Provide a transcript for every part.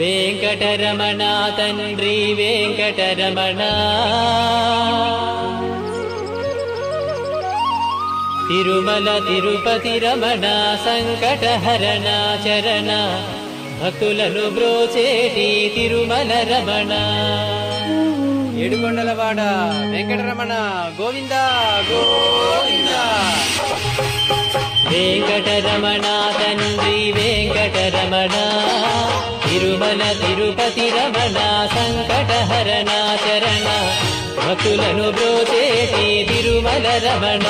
వెంకటరమణ తండ్రి వెంకటరమణ తిరుమల తిరుపతి రమణ సంకటహరణ చరణ భక్తులను బ్రోచేటి తిరుమల రమణ ఏడుకొండలవాడ వెంకటరమణ గోవింద గోవింద. వెంకటరమణ తండ్రి వెంకటరమణ తిరుమల తిరుపతి రమణ సంకటహరణ చరణ భక్తులను బ్రోచేటి తిరుమల రమణ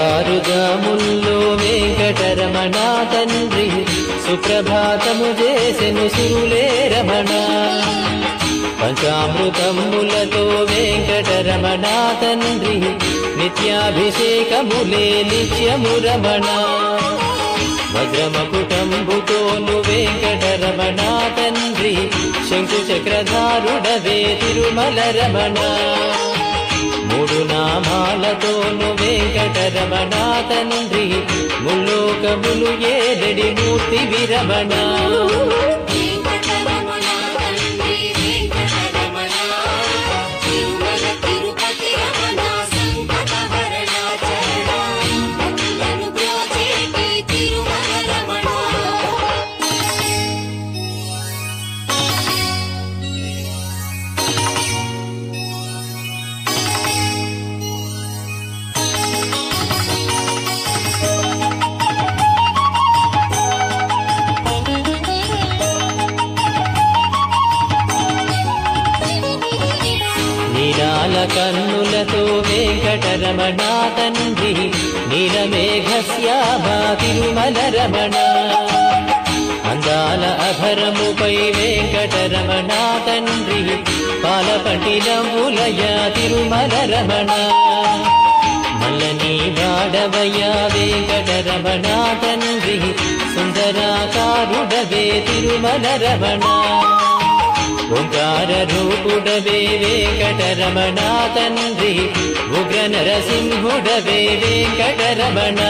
తెల్లవారుజాముల్లో వెంకటరమణ తండ్రి సుప్రభాతము చేసెను సురులే రమణ పంచామృతములతో వెంకటరమణ తండ్రి నిత్యాభిషేకములే నిత్యము రమణ వజ్రమకుటంబుతోను వెంకటరమణ తండ్రి శంకు చక్రధారుడవే తిరుమల రమణ మూడు నామాలతోను వెంకటరమణ తండ్రి ముల్లోకములు ఏదడి మూర్తి విరమణ నీలాల కన్నులతో వెంకటరమణ తండ్రి నీలమేఘశ్యామా తిరుమల రమణ అందాల అభరముపై వెంకటరమణ తండ్రి పాలపటిలములయ తిరుమల రమణ మల్లని వాడవయ వెంకటరమణ తండ్రి సుందరాకారుడవే తిరుమల రమణ ఓంకార రూపుడవే వెంకటరమణ తండ్రి ఉగ్ర నరసింహుడవే వెంకటరమణ